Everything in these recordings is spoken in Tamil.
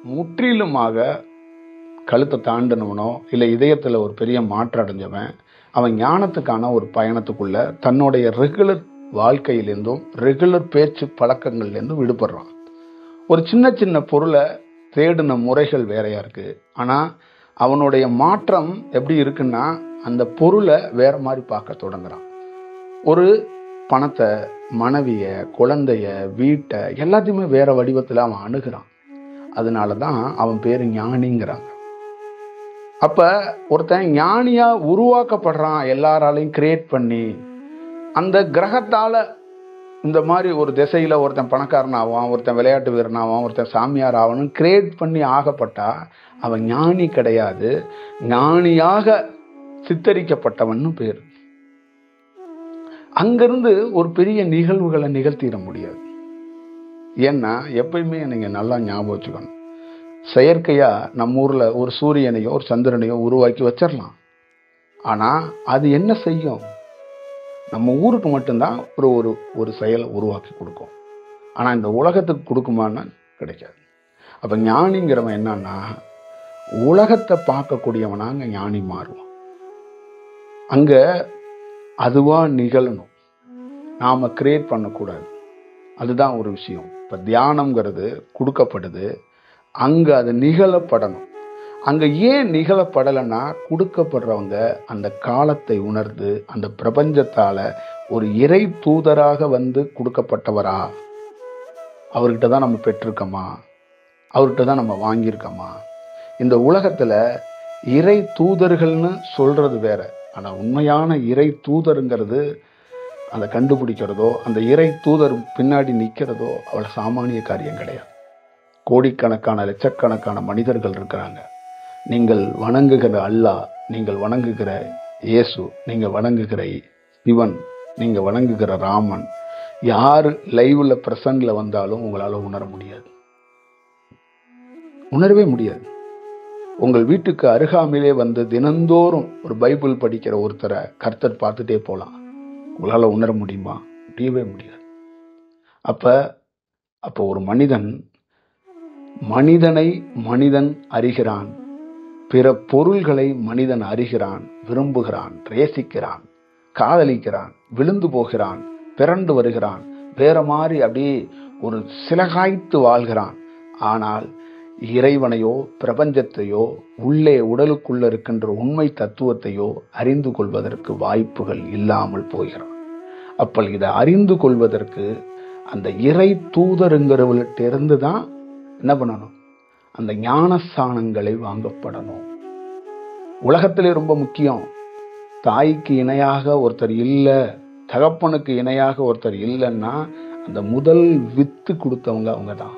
முற்றிலுமாக கழுத்தை தாண்டினவனோ இல்லை இதயத்தில் ஒரு பெரிய மாற்றம் அடைஞ்சவன் அவன் ஞானத்துக்கான ஒரு பயணத்துக்குள்ள தன்னுடைய ரெகுலர் வாழ்க்கையிலேருந்தும் ரெகுலர் பேச்சு பழக்கங்கள்லேருந்தும் விடுபடுறான். ஒரு சின்ன சின்ன பொருளை தேடின முறைகள் வேறையா இருக்கு. ஆனால் அவனுடைய மாற்றம் எப்படி இருக்குன்னா அந்த பொருளை வேற மாதிரி பார்க்க தொடங்குறான். ஒரு பணத்தை, மனைவிய, குழந்தைய, வீட்டை எல்லாத்தையுமே வேற வடிவத்தில் அவன் அணுகிறான். அதனால தான் அவன் பேர் ஞானிங்கிறாங்க. அப்ப ஒருத்தன் ஞானியா உருவாக்கப்படுறான், எல்லாராலையும் கிரியேட் பண்ணி. அந்த கிரகத்தால இந்த மாதிரி ஒரு திசையில ஒருத்தன் பணக்காரன் ஆவான், ஒருத்தன் விளையாட்டு வீரன் ஆவான், ஒருத்தன் சாமியார் ஆவான்னு கிரியேட் பண்ணி ஆகப்பட்டா அவன் ஞானி கிடையாது, ஞானியாக சித்தரிக்கப்பட்டவன்னு பேர். அங்கிருந்து ஒரு பெரிய நிகழ்வுகளை நிகழ்த்திட முடியாது. ஏன்னா எப்பயுமே நீங்க நல்லா ஞாபகம் வச்சுக்கணும், செயற்கையா நம்ம ஊர்ல ஒரு சூரியனையோ ஒரு சந்திரனையோ உருவாக்கி வச்சிடலாம். ஆனா அது என்ன செய்யும்? நம்ம ஊருக்கு மட்டும்தான் ஒரு ஒரு ஒரு செயலை உருவாக்கி கொடுக்கும். ஆனா இந்த உலகத்துக்கு கொடுக்குமான்னா கிடைக்காது. அப்ப ஞானிங்கிறவன் என்னன்னா உலகத்தை பார்க்கக்கூடியவனா அங்க ஞானி மாறுவான். அங்க அதுவா நிகழணும், நாம கிரியேட் பண்ணக்கூடாது. அதுதான் ஒரு விஷயம். இப்ப தியானம்ங்கிறது கொடுக்கப்படுது, அங்க அது நிகழப்படணும். அங்க ஏன் நிகழப்படலைன்னா கொடுக்கப்படுறவங்க அந்த காலத்தை உணர்ந்து அந்த பிரபஞ்சத்தால ஒரு இறை தூதராக வந்து கொடுக்கப்பட்டவரா, அவர்கிட்ட தான் நம்ம பெற்றிருக்கோமா, அவர்கிட்ட தான் நம்ம வாங்கியிருக்கோமா. இந்த உலகத்துல இறை தூதர்கள்னு சொல்றது வேற, ஆனா உண்மையான இறை தூதருங்கிறது அதை கண்டுபிடிக்கிறதோ அந்த இறை தூதர் பின்னாடி நிற்கிறதோ அவ்வளவு சாமானிய காரியம் கிடையாது. கோடிக்கணக்கான லட்சக்கணக்கான மனிதர்கள் இருக்கிறாங்க. நீங்கள் வணங்குகிற அல்லாஹ், நீங்கள் வணங்குகிற இயேசு, நீங்க வணங்குகிற சிவன், நீங்க வணங்குகிற ராமன், யாரு லைவ்ல பிரசன்ட்ல வந்தாலும் உங்களால உணர முடியாது, உணரவே முடியாது. உங்கள் வீட்டுக்கு அருகாமையிலே வந்து தினந்தோறும் ஒரு பைபிள் படிக்கிற ஒருத்தரை கர்த்தர் பார்த்துட்டே போலாம், உங்களால உணர முடியுமா? முடியவே முடியாது. அப்ப ஒரு மனிதனை மனிதன் அறிகிறான், பிற பொருள்களை மனிதன் அறிகிறான், விரும்புகிறான், நேசிக்கிறான், காதலிக்கிறான், விழுந்து போகிறான், பிறண்டு வருகிறான், வேற மாதிரி அப்படியே ஒரு சிலகாய்த்து வாழ்கிறான். ஆனால் இறைவனையோ பிரபஞ்சத்தையோ உள்ளே உடலுக்குள்ள இருக்கின்ற உண்மை தத்துவத்தையோ அறிந்து கொள்வதற்கு வாய்ப்புகள் இல்லாமல் போகிறான். அப்ப இதை அறிந்து கொள்வதற்கு அந்த இறை தூதருங்கிறவர்கிட்ட இருந்து தான் என்ன பண்ணணும்? அந்த ஞானஸ்தானங்களை வாங்கப்படணும். உலகத்திலே ரொம்ப முக்கியம். தாய்க்கு இணையாக ஒருத்தர் இல்லை, தகப்பனுக்கு இணையாக ஒருத்தர் இல்லைன்னா அந்த முதல் வித்து கொடுத்தவங்க அவங்க தான்.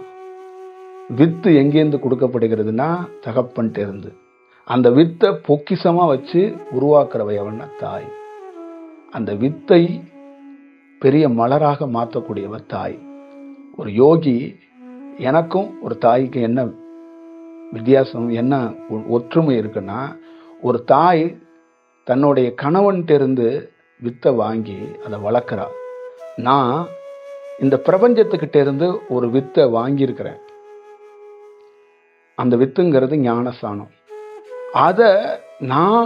வித்து எங்கேருந்து கொடுக்கப்படுகிறதுனா தகப்பன்ட்டு இருந்து. அந்த வித்தை பொக்கிசமா வச்சு உருவாக்குறவையவன்னா தாய். அந்த வித்தை பெரிய மலராக மாற்றக்கூடியவர் தாய். ஒரு யோகி எனக்கும் ஒரு தாய்க்கு என்ன வித்தியாசம், என்ன ஒற்றுமை இருக்குன்னா, ஒரு தாய் தன்னுடைய கணவன்கிட்ட இருந்து வித்தை வாங்கி அதை வளர்க்குறா. நான் இந்த பிரபஞ்சத்துக்கிட்ட இருந்து ஒரு வித்தை வாங்கியிருக்கிறேன். அந்த வித்துங்கிறது ஞானஸ்தானம். அதை நான்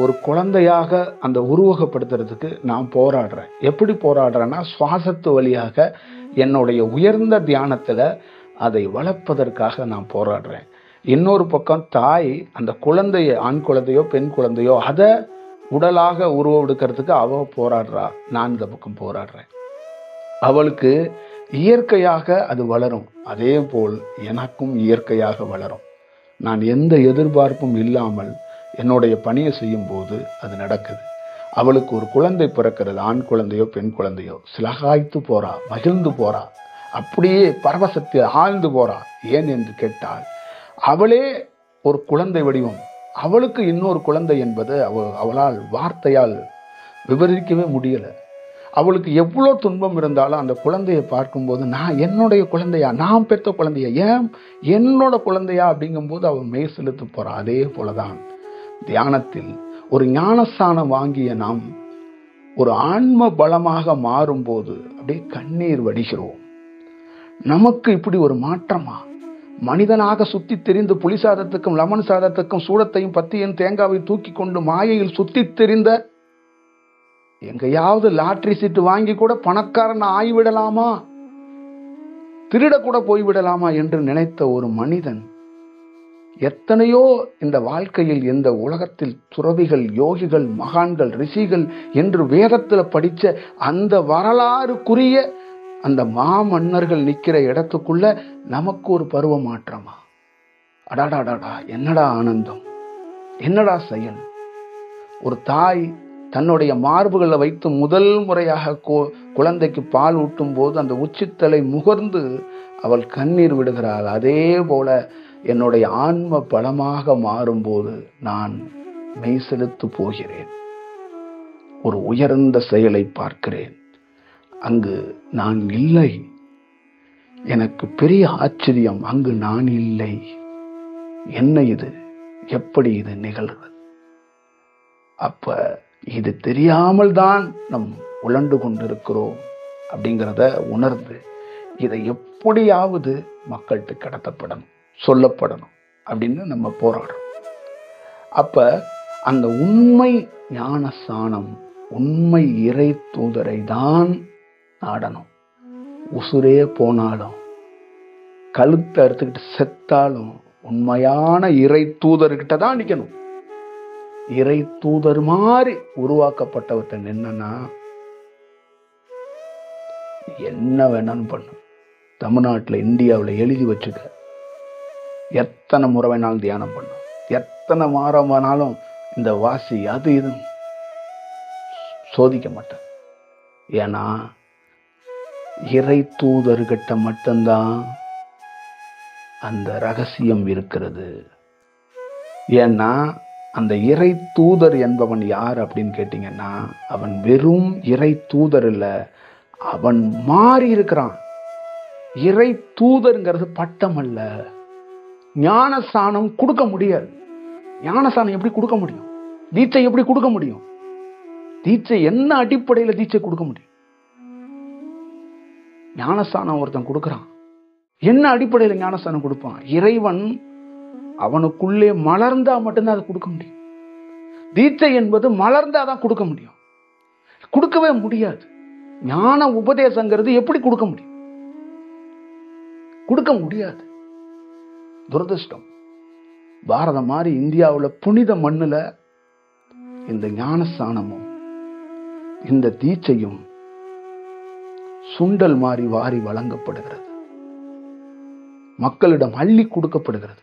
ஒரு குழந்தையாக அந்த உருவகப்படுத்துறதுக்கு நான் போராடுறேன். எப்படி போராடுறேன்னா சுவாசத்து வழியாக என்னுடைய உயர்ந்த தியானத்துல அதை வளர்ப்பதற்காக நான் போராடுறேன். இன்னொரு பக்கம் தாய் அந்த குழந்தைய, ஆண் குழந்தையோ பெண் குழந்தையோ, அதை உடலாக உருவெடுக்கிறதுக்கு அவ போராடுறா, நான் இந்த பக்கம் போராடுறேன். அவளுக்கு இயற்கையாக அது வளரும், அதே போல் எனக்கும் இயற்கையாக வளரும். நான் எந்த எதிர்பார்ப்பும் இல்லாமல் என்னுடைய பணியை செய்யும் போது அது நடக்குது. அவளுக்கு ஒரு குழந்தை பிறக்கிறது, ஆண் குழந்தையோ பெண் குழந்தையோ, சிலகாய்த்து போறா, மகிழ்ந்து போறா, அப்படியே பரவசத்தில் ஆழ்ந்து போறா. ஏன் என்று கேட்டால் அவளே ஒரு குழந்தை வடிவம். அவளுக்கு இன்னொரு குழந்தை என்பது அவளால் வார்த்தையால் விவரிக்கவே முடியல. அவளுக்கு எவ்வளோ துன்பம் இருந்தாலும் அந்த குழந்தையை பார்க்கும்போது நான் என்னுடைய குழந்தையா, நான் பெற்ற குழந்தையா, ஏன் என்னோட குழந்தையா அப்படிங்கும்போது அவள் மெய் செலுத்து போறா. அதே போலதான் தியானத்தில் ஒரு ஞானஸ்தானம் வாங்கிய நாம் ஒரு ஆன்ம பலமாக மாறும்போது அப்படியே கண்ணீர் வடிகிறோம். நமக்கு இப்படி ஒரு மாற்றமா? மனிதனாக சுத்தி திரிந்து புலி சாதத்துக்கும் லெமன் சாதத்துக்கும் சூடத்தையும் பத்தியும் தேங்காவை தூக்கி கொண்டு மாயையில் சுத்தி திரிந்த, எங்கேயாவது லாட்டரி சீட்டு வாங்கி கூட பணக்காரன் ஆகிவிடலாமா, திருடக்கூட போய்விடலாமா என்று நினைத்த ஒரு மனிதன் எத்தனையோ இந்த வாழ்க்கையில் இந்த உலகத்தில் துறவிகள், யோகிகள், மகான்கள், ரிஷிகள் என்று வேதத்தில் படிச்ச அந்த வரலாறுக்குரிய அந்த மாமன்னர்கள் நிற்கிற இடத்துக்குள்ள நமக்கு ஒரு பருவ மாற்றமா? அடாடாடாடா, என்னடா ஆனந்தம், என்னடா செயல்! ஒரு தாய் தன்னுடைய மார்புகளை வைத்து முதல் முறையாக குழந்தைக்கு பால் ஊட்டும் போது அந்த உச்சித்தலை முகர்ந்து அவள் கண்ணீர் விடுகிறாள். அதே போல என்னுடைய ஆன்ம பலமாக மாறும்போது நான் மெய் செலுத்து போகிறேன். ஒரு உயர்ந்த செயலை பார்க்கிறேன், அங்கு நான் இல்லை. எனக்கு பெரிய ஆச்சரியம், அங்கு நான் இல்லை. என்ன இது? எப்படி இது நிகழ்கிறது? அப்ப இது தெரியாமல் தான் நம் உழண்டு கொண்டிருக்கிறோம் அப்படிங்கிறத உணர்ந்து இதை எப்படியாவது மக்கள்கிட்ட கடத்தப்படணும், சொல்லப்படணும் அப்படின்னு நம்ம போராடுறோம். அப்ப அந்த உண்மை ஞானசானம், உண்மை இறை தூதரை தான் நாடணும். உசுரே போனாலும், கழுத்தை அறுத்துக்கிட்டு செத்தாலும் உண்மையான இறை தூதர்கிட்ட தான் நிக்கணும். இறை தூதர் மாதிரி உருவாக்கப்பட்டவர்கிட்ட நின்னா என்ன வேணாலும் பண்ணு. தமிழ்நாட்டில், இந்தியாவில் எழுதி வச்சுக்க. எத்தனை முறை வேணாலும் தியானம் பண்ணும், எத்தனை வாரம் வேணாலும் இந்த வாசி அது இது சோதிக்க மாட்டேன். ஏன்னா இறை தூதர்கிட்ட மட்டும்தான் அந்த ரகசியம் இருக்கிறது. ஏன்னா அந்த இறை தூதர் என்பவன் யார் அப்படின்னு கேட்டீங்கன்னா, அவன் வெறும் இறை தூதர் இல்ல, அவன் மாறி இருக்கிறான். இறை தூதர்ங்கிறது பட்டம் அல்ல. ஞானசானம் கொடுக்க முடியாது. ஞானசானம் எப்படி கொடுக்க முடியும்? தீட்சை எப்படி கொடுக்க முடியும்? தீட்சை என்ன அடிப்படையில் தீட்சை கொடுக்க முடியும்? ஞானஸ்தானம் ஒருத்தன் கொடுக்கிறான், என்ன அடிப்படையில் ஞானஸ்தானம் கொடுப்பான்? இறைவன் அவனுக்குள்ளே மலர்ந்தா மட்டும்தான் அதை கொடுக்க முடியும். தீட்சை என்பது மலர்ந்தாதான் கொடுக்க முடியும், கொடுக்கவே முடியாது. ஞான உபதேசங்கிறது எப்படி கொடுக்க முடியும்? கொடுக்க முடியாது. துரதிருஷ்டம். பாரதம் மாதிரி இந்தியாவில் புனித மண்ணுல இந்த ஞானஸ்தானமும் இந்த தீட்சையும் சுண்டல் மாறி வாரி வழங்கப்படுகிறது, மக்களிடம் அள்ளி கொடுக்கப்படுகிறது.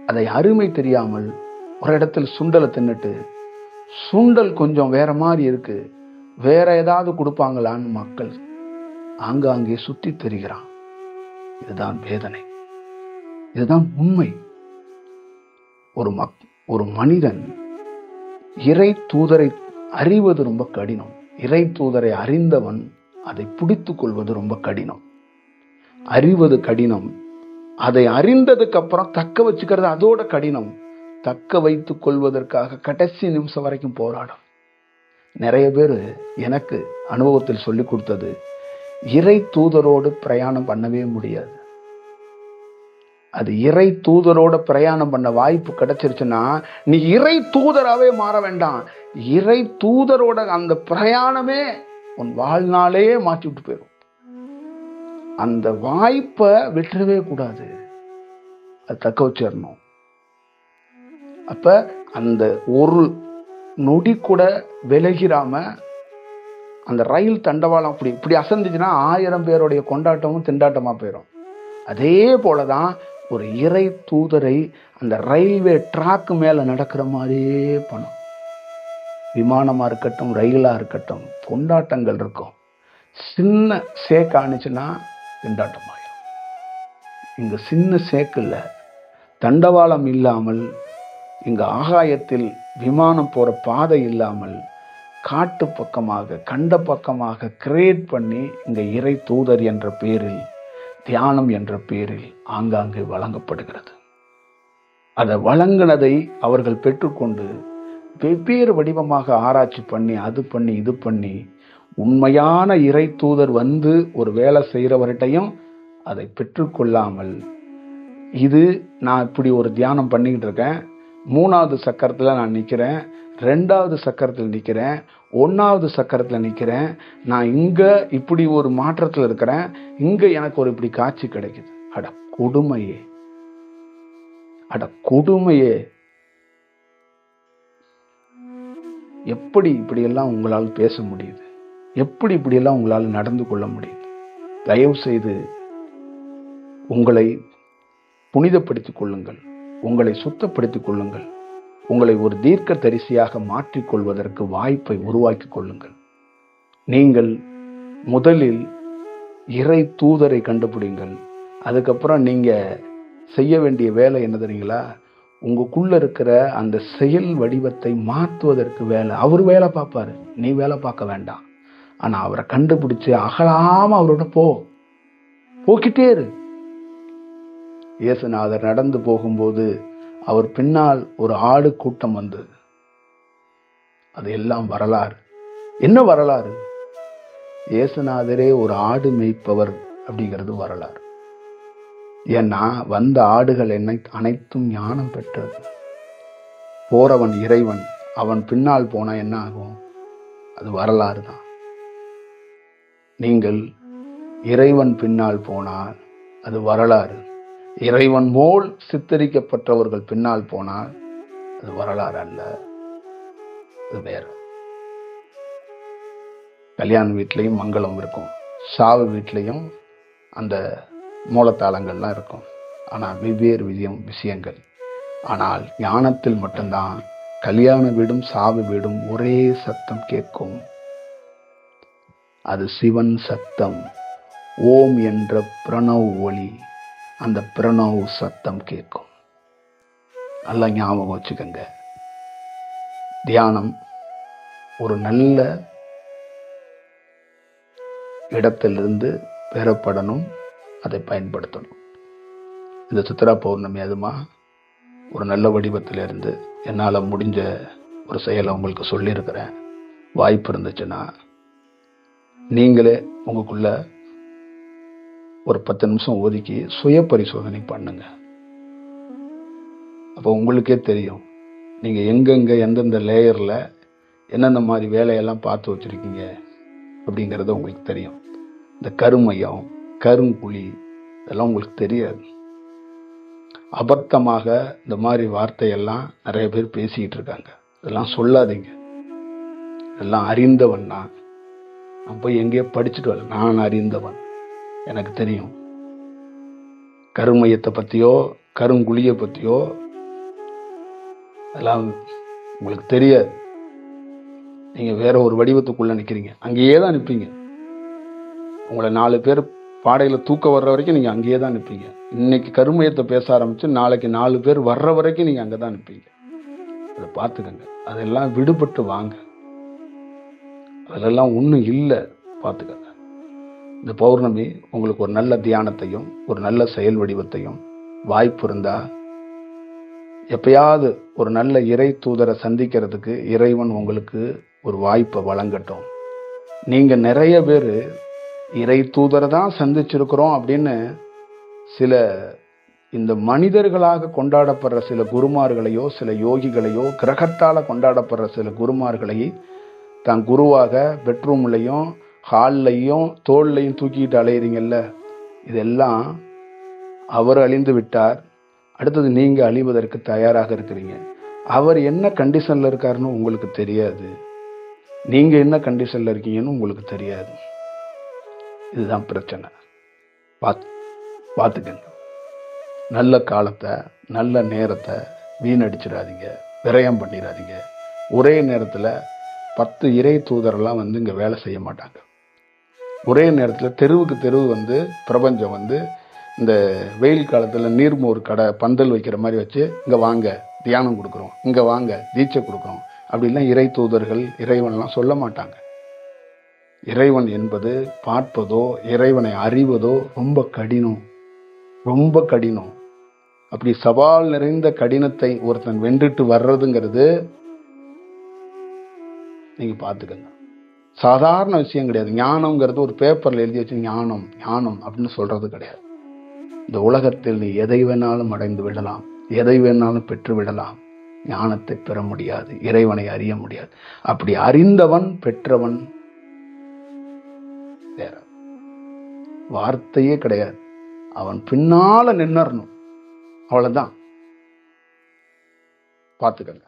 அதை அருமை தெரியாமல் ஒரு இடத்துல சுண்டலை தின்னுட்டு, சுண்டல் கொஞ்சம் வேற மாதிரி இருக்கு, வேற ஏதாவது கொடுப்பாங்களான்னு மக்கள் ஆங்காங்கே சுத்தி தெரிகிறான். இதுதான் வேதனை, இதுதான் உண்மை. ஒரு மனிதன் இறை தூதரை அறிவது ரொம்ப கடினம். இறை தூதரை அறிந்தவன் அதை பிடித்துக் கொள்வது ரொம்ப கடினம். அறிவது கடினம், அதை அறிந்ததுக்கு அப்புறம் தக்க வச்சுக்கிறது அதோட கடினம். தக்க வைத்துக் கொள்வதற்காக கடைசி நிமிஷம் வரைக்கும் போராடும். நிறைய பேர் எனக்கு அனுபவத்தில் சொல்லி கொடுத்தது, இறை தூதரோடு பிரயாணம் பண்ணவே முடியாது. அது இறை தூதரோட பிரயாணம் பண்ண வாய்ப்பு கிடைச்சிருச்சுன்னா நீ இறை தூதராகவே மாற வேண்டாம். இறை தூதரோட அந்த பிரயாணமே உன் வாழ்நாளே மாற்றி விட்டு போயிடும். அந்த வாய்ப்பை விட்டுறவே கூடாது, அது தக்க வச்சிடணும். அப்ப அந்த ஒரு நொடி கூட விலகிராம அந்த ரயில் தண்டவாளம் அப்படி இப்படி அசந்துச்சுன்னா 1000 பேருடைய கொண்டாட்டமும் திண்டாட்டமா போயிடும். அதே போலதான் ஒரு இறை தூதரை அந்த ரயில்வே ட்ராக்கு மேல நடக்கிற மாதிரியே பண்ணும். விமானமா இருக்கட்டும், ரயிலா இருக்கட்டும், கொண்டாட்டங்கள் இருக்கும். சின்ன சேக்கு ஆனிச்சுன்னா திண்டாட்டம் ஆயிடும். இங்க சின்ன சேக்கு இல்லை, தண்டவாளம் இல்லாமல், இங்க ஆகாயத்தில் விமானம் போற பாதை இல்லாமல், காட்டு பக்கமாக கண்ட பக்கமாக கிரியேட் பண்ணி இங்க இறை தூதர் என்ற பேரில், தியானம் என்ற பேரில் ஆங்காங்கே வழங்கப்படுகிறது. அதை வழங்கினதை அவர்கள் பெற்றுக்கொண்டு வெவ்வேறு வடிவமாக ஆராய்ச்சி பண்ணி, அது பண்ணி இது பண்ணி, உண்மையான இறை தூதர் வந்து ஒரு வேலை செய்கிறவர்கிட்டையும் அதை பெற்றுக்கொள்ளாமல் இது நான் இப்படி ஒரு தியானம் பண்ணிக்கிட்டு இருக்கேன், 3வது சக்கரத்தில் நான் நிற்கிறேன், 2வது சக்கரத்தில் நிற்கிறேன், 1வது சக்கரத்தில் நிற்கிறேன், நான் இங்கே இப்படி ஒரு மாற்றத்தில் இருக்கிறேன், இங்கே எனக்கு ஒரு இப்படி காட்சி கிடைக்குது. அட கொடுமையே, அட கொடுமையே, எப்படி இப்படியெல்லாம் உங்களால் பேச முடியுது? எப்படி இப்படியெல்லாம் உங்களால் நடந்து கொள்ள முடியுது? தயவு செய்து உங்களை புனிதப்படுத்திக் கொள்ளுங்கள், உங்களை சுத்தப்படுத்திக் கொள்ளுங்கள், உங்களை ஒரு தீர்க்க தரிசியாக மாற்றிக்கொள்வதற்கு வாய்ப்பை உருவாக்கி கொள்ளுங்கள். நீங்கள் முதலில் இறை தூதரை கண்டுபிடிங்கள். அதுக்கப்புறம் நீங்க செய்ய வேண்டிய வேலை என்ன தெரியுங்களா? உங்களுக்குள்ள இருக்கிற அந்த செயல் வடிவத்தை மாற்றுவதற்கு வேலை. அவர் வேலை பார்ப்பாரு, நீ வேலை பார்க்க வேண்டாம். ஆனா அவரை கண்டுபிடிச்சு அகலாம அவரோட போக்கிட்டே இரு. இயேசுநாதர் நடந்து போகும்போது அவர் பின்னால் ஒரு ஆடு கூட்டம் வந்தது. அது எல்லாம் வரலாறு. என்ன வரலாறு? இயேசுநாதரே ஒரு ஆடு மேய்ப்பவர் அப்படிங்கிறது வரலாறு. ஏன்னா வந்த ஆடுகள் அனைத்தும் ஞானம் பெற்றது. போறவன் இறைவன், அவன் பின்னால் போனா என்ன ஆகும்? அது வரலாறு தான். நீங்கள் இறைவன் பின்னால் போனால் அது வரலாறு. இறைவன் போல் சித்தரிக்கப்பட்டவர்கள் பின்னால் போனால் அது வரலாறு அல்ல, அது வேற. கல்யாண வீட்லையும் மங்களம் இருக்கும், சாவு வீட்லையும் அந்த மூலத்தாளங்கள்லாம் இருக்கும். ஆனால் வெவ்வேறு விஷயங்கள். ஆனால் ஞானத்தில் மட்டும்தான் கல்யாண வீடும் சாவு வீடும் ஒரே சத்தம் கேட்கும். அது சிவன் சத்தம். ஓம் என்ற பிரணவ் ஒளி, அந்த பிரணவ் சத்தம் கேட்கும். நல்லா ஞாபகம் வச்சுக்கோங்க. தியானம் ஒரு நல்ல இடத்திலிருந்து பெறப்படணும், அதை பயன்படுத்தணும். இந்த சித்ரா பௌர்ணமி அதுமா ஒரு நல்ல வடிவத்திலிருந்து என்னால் முடிஞ்ச ஒரு செயலை உங்களுக்கு சொல்லியிருக்கிறேன். வாய்ப்பு இருந்துச்சுன்னா நீங்களே உங்களுக்குள்ள ஒரு 10 நிமிஷம் ஒதுக்கி சுய பரிசோதனை பண்ணுங்க. அப்போ உங்களுக்கே தெரியும் நீங்க எங்கெங்க எந்தெந்த லேயர்ல என்னென்ன மாதிரி வேலையெல்லாம் பார்த்து வச்சிருக்கீங்க அப்படிங்கிறது உங்களுக்கு தெரியும். இந்த கருமையம், கருங்குழி இதெல்லாம் உங்களுக்கு தெரியாது. அபத்தமாக இந்த மாதிரி வார்த்தையெல்லாம் நிறைய பேர் பேசிக்கிட்டு இருக்காங்க. இதெல்லாம் சொல்லாதீங்க. இதெல்லாம் அறிந்தவன் நான் போய் எங்கேயோ படிச்சுட்டு வரல, நான் அறிந்தவன், எனக்கு தெரியும். கருமையத்தை பற்றியோ கருங்குழியை பற்றியோ அதெல்லாம் உங்களுக்கு தெரியாது. நீங்கள் வேற ஒரு வடிவத்துக்குள்ளே நிற்கிறீங்க, அங்கேயே தான் நிற்பீங்க. உங்களை 4 பேர் பாடையில் தூக்க வர்ற வரைக்கும் நீங்கள் அங்கேயே தான் நிற்பீங்க. இன்னைக்கு கருமையத்தை பேச ஆரம்பித்து நாளைக்கு 4 பேர் வர்ற வரைக்கும் நீங்கள் அங்கே தான் நிற்பீங்க. அதை பார்த்துக்கங்க. அதெல்லாம் விடுபட்டு வாங்க. அதெல்லாம் ஒன்றும் இல்லை, பார்த்துக்கங்க. இந்த பௌர்ணமி உங்களுக்கு ஒரு நல்ல தியானத்தையும் ஒரு நல்ல செயல் வடிவத்தையும், வாய்ப்பு இருந்தா எப்பயாவது ஒரு நல்ல இறை தூதரை சந்திக்கிறதுக்கு இறைவன் உங்களுக்கு ஒரு வாய்ப்பை வழங்கட்டும். நீங்க நிறைய பேர் இறை தூதரை தான் சந்திச்சிருக்கிறோம் அப்படின்னு சில இந்த மனிதர்களாக கொண்டாடப்படுற சில குருமார்களையோ சில யோகிகளையோ, கிரகத்தால கொண்டாடப்படுற சில குருமார்களை தான் குருவாக பெட்ரூம்லையும் ஹால்லையும் தோல்லையும் தூக்கிட்டு அலையிறீங்கல்ல, இதெல்லாம் அவர் அழிந்து விட்டார், அடுத்தது நீங்க அழிவதற்கு தயாராக இருக்கிறீங்க. அவர் என்ன கண்டிஷன்ல இருக்காருன்னு உங்களுக்கு தெரியாது, நீங்க என்ன கண்டிஷன்ல இருக்கீங்கன்னு உங்களுக்கு தெரியாது. இதுதான் பிரச்சனை. பார்த்துக்கங்க. நல்ல காலத்தை நல்ல நேரத்தை வீணடிச்சிடாதீங்க, விரயம் பண்ணிடாதீங்க. ஒரே நேரத்தில் 10 இறை தூதரெல்லாம் இங்கே வேலை செய்ய மாட்டாங்க. ஒரே நேரத்தில் தெருவுக்கு தெருவு பிரபஞ்சம் இந்த வெயில் காலத்தில் நீர்மோர் கடை பந்தல் வைக்கிற மாதிரி வச்சு, இங்கே வாங்க தியானம் கொடுக்குறோம், இங்கே வாங்க தீட்சை கொடுக்குறோம் அப்படின்லாம் இறை தூதர்கள் இறைவன்லாம் சொல்ல மாட்டாங்க. இறைவன் என்பது பார்ப்பதோ இறைவனை அறிவதோ ரொம்ப கடினம், ரொம்ப கடினம். அப்படி சவால் நிறைந்த கடினத்தை ஒருத்தன் வென்றுட்டு வர்றதுங்கிறது நீங்க பார்த்துக்கங்க, சாதாரண விஷயம் கிடையாது. ஞானம்ங்கிறது ஒரு பேப்பர்ல எழுதி வச்சு ஞானம் ஞானம் அப்படின்னு சொல்றது கிடையாது. இந்த உலகத்தில் நீ எதை வேணாலும் அடைந்து விடலாம், எதை வேணாலும் பெற்று விடலாம், ஞானத்தை பெற முடியாது, இறைவனை அறிய முடியாது. அப்படி அறிந்தவன் பெற்றவன் வேற, வார்த்தையே கிடையாது. அவன் பின்னால நின்னறணும், அவ்வளவுதான். பார்த்துக்கங்க.